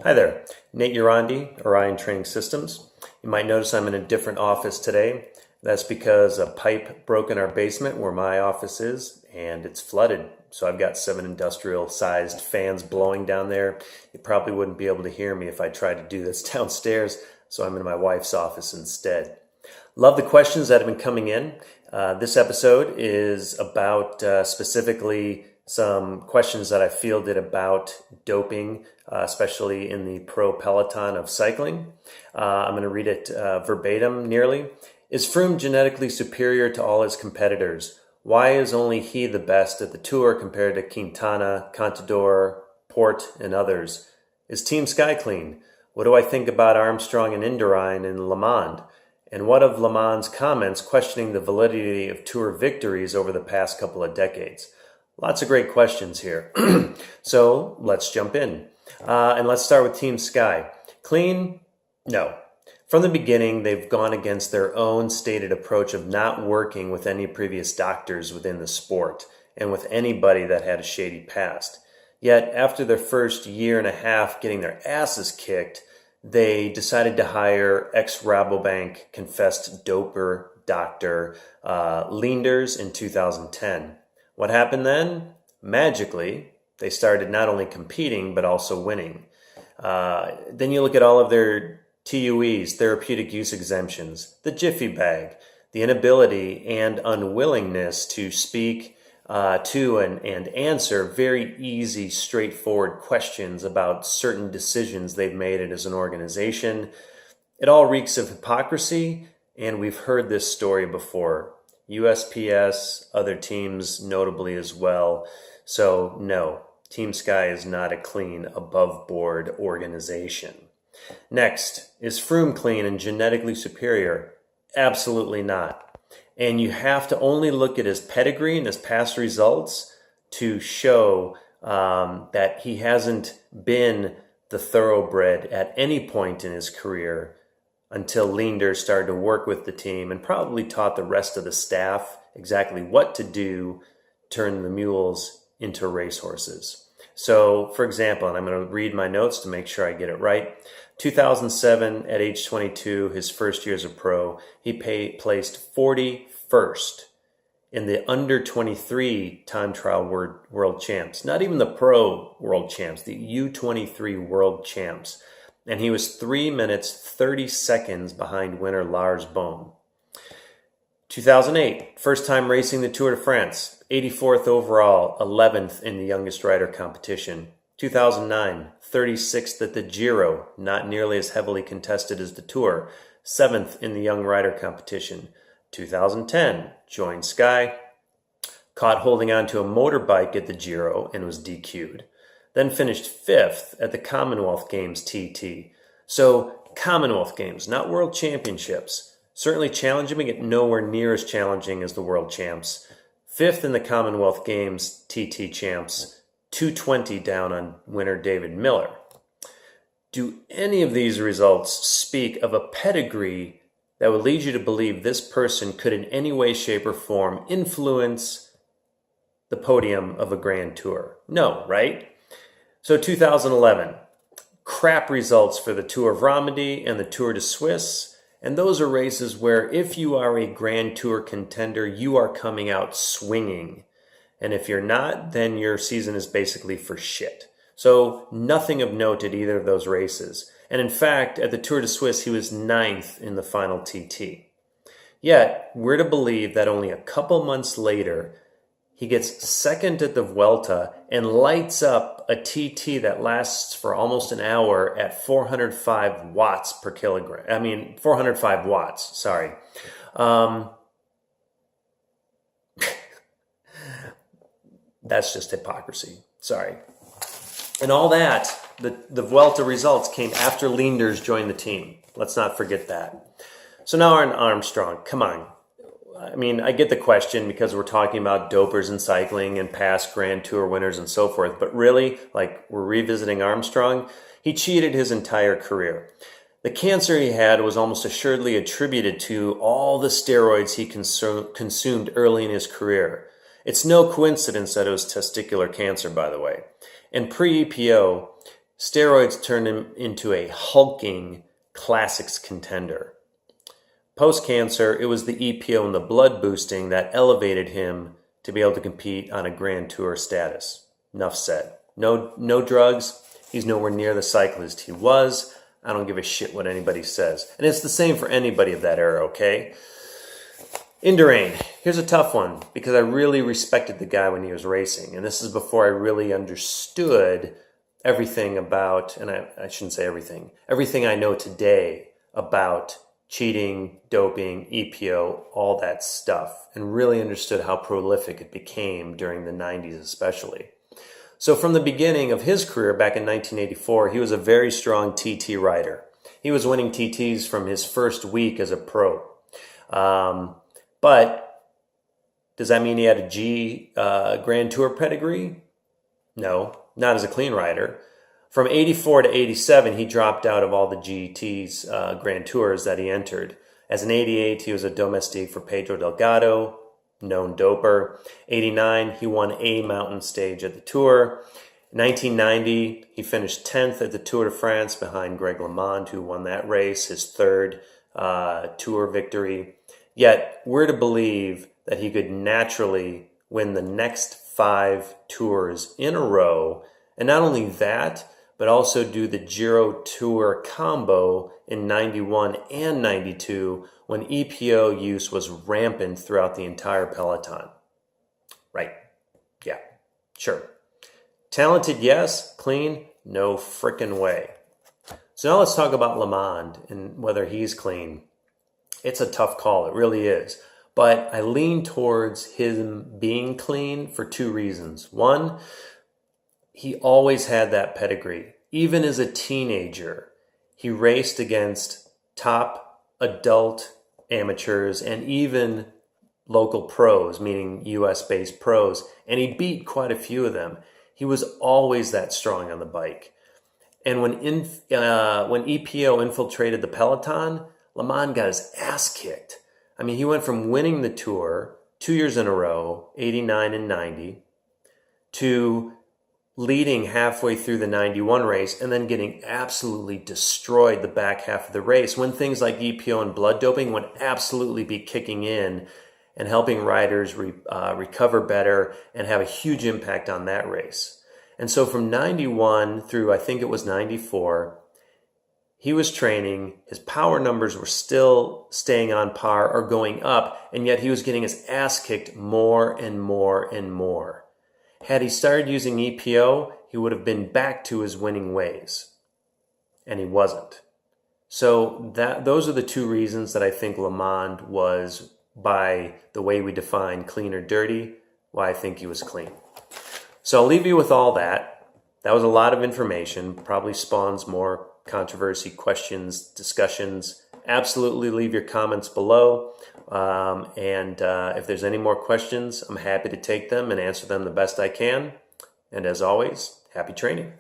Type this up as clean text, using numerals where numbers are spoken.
Hi there, Nate Urandi, Orion Training Systems. You might notice I'm in a different office today. That's because a pipe broke in our basement where my office is and it's flooded. So I've got 7 industrial-sized fans blowing down there. You probably wouldn't be able to hear me if I tried to do this downstairs, so I'm in my wife's office instead. Love the questions that have been coming in. This episode is about specifically some questions that I fielded about doping, especially in the pro peloton of cycling. I'm going to read it verbatim nearly. Is Froome genetically superior to all his competitors? Why is only he the best at the Tour compared to Quintana, Contador, Porte, and others? Is Team Sky clean? What do I think about Armstrong and Indurain in Le Mans? And what of Le Mans' comments questioning the validity of Tour victories over the past couple of decades? Lots of great questions here. So let's jump in. And let's start with Team Sky. Clean? No. From the beginning, they've gone against their own stated approach of not working with any previous doctors within the sport and with anybody that had a shady past. Yet, after their first year and a half getting their asses kicked, they decided to hire ex-Rabobank confessed doper doctor Leenders in 2010. What happened then? Magically, they started not only competing, but also winning. Then you look at all of their TUEs, therapeutic use exemptions, the Jiffy bag, the inability and unwillingness to speak to and answer very easy, straightforward questions about certain decisions they've made as an organization. It all reeks of hypocrisy, and we've heard this story before. USPS, other teams notably as well. So no, Team Sky is not a clean, above-board organization. Next, is Froome clean and genetically superior? Absolutely not. And you have to only look at his pedigree and his past results to show that he hasn't been the thoroughbred at any point in his career until Leenders started to work with the team and probably taught the rest of the staff exactly what to do, turn the mules into racehorses. So, for example, and I'm going to read my notes to make sure I get it right. 2007, at age 22, his first year as a pro, he placed 41st in the under 23 time trial world champs. Not even the pro world champs, the U23 world champs. And he was 3 minutes, 30 seconds behind winner Lars Boom. 2008, first time racing the Tour de France, 84th overall, 11th in the youngest rider competition. 2009, 36th at the Giro, not nearly as heavily contested as the Tour, 7th in the young rider competition. 2010, joined Sky, caught holding on to a motorbike at the Giro and was DQ'd. Then finished 5th at the Commonwealth Games TT. So Commonwealth Games, not World Championships. Certainly challenging, but yet nowhere near as challenging as the World Champs. 5th in the Commonwealth Games TT Champs, 220 down on winner David Miller. Do any of these results speak of a pedigree that would lead you to believe this person could in any way, shape, or form influence the podium of a Grand Tour? No, right? So 2011, crap results for the Tour of Romandie and the Tour de Suisse. And those are races where if you are a Grand Tour contender, you are coming out swinging. And if you're not, then your season is basically for shit. So nothing of note at either of those races. And in fact, at the Tour de Suisse, he was 9th in the final TT. Yet, we're to believe that only a couple months later, he gets 2nd at the Vuelta and lights up a TT that lasts for almost an hour at 405 watts per kilogram. 405 watts, sorry. That's just hypocrisy. Sorry. And all that, the Vuelta results came after Leenders joined the team. Let's not forget that. So now we're on Armstrong. Come on. I get the question because we're talking about dopers in cycling and past Grand Tour winners and so forth. But really, we're revisiting Armstrong. He cheated his entire career. The cancer he had was almost assuredly attributed to all the steroids he consumed early in his career. It's no coincidence that it was testicular cancer, by the way. And pre-EPO, Steroids turned him into a hulking classics contender. Post-cancer, it was the EPO and the blood boosting that elevated him to be able to compete on a Grand Tour status. Enough said. No drugs. He's nowhere near the cyclist he was. I don't give a shit what anybody says. And it's the same for anybody of that era, okay? Indurain. Here's a tough one because I really respected the guy when he was racing. And this is before I really understood everything about, and I shouldn't say everything I know today about cheating, doping, EPO, all that stuff, and really understood how prolific it became during the 90s especially. So from the beginning of his career back in 1984, he was a very strong TT rider. He was winning TTs from his first week as a pro. But does that mean he had a Grand Tour pedigree? No, not as a clean rider. From 84 to 87, he dropped out of all the GT's Grand Tours that he entered. As an 88, he was a domestique for Pedro Delgado, known doper. 89, he won a mountain stage at the Tour. 1990, he finished 10th at the Tour de France behind Greg LeMond, who won that race, his third Tour victory. Yet, we're to believe that he could naturally win the next 5 tours in a row. And not only that, but also do the Giro Tour combo in 91 and 92 when EPO use was rampant throughout the entire peloton. Right. Yeah, sure. Talented, yes. Clean, no frickin' way. So now let's talk about LeMond and whether he's clean. It's a tough call, it really is. But I lean towards him being clean for 2 reasons. One, he always had that pedigree. Even as a teenager, he raced against top adult amateurs and even local pros, meaning US-based pros, and he beat quite a few of them. He was always that strong on the bike. And when EPO infiltrated the peloton, LeMond got his ass kicked. I mean, he went from winning the Tour 2 years in a row, 89 and 90, to leading halfway through the 91 race and then getting absolutely destroyed the back half of the race when things like EPO and blood doping would absolutely be kicking in and helping riders recover better and have a huge impact on that race. And so from 91 through, I think it was 94, he was training, his power numbers were still staying on par or going up, and yet he was getting his ass kicked more and more and more. Had he started using EPO, he would have been back to his winning ways. And he wasn't. So those are the 2 reasons that I think LeMond was, by the way we define clean or dirty, why I think he was clean. So I'll leave you with all that. That was a lot of information, probably spawns more controversy, questions, discussions. Absolutely leave your comments below. And if there's any more questions, I'm happy to take them and answer them the best I can. And as always, happy training.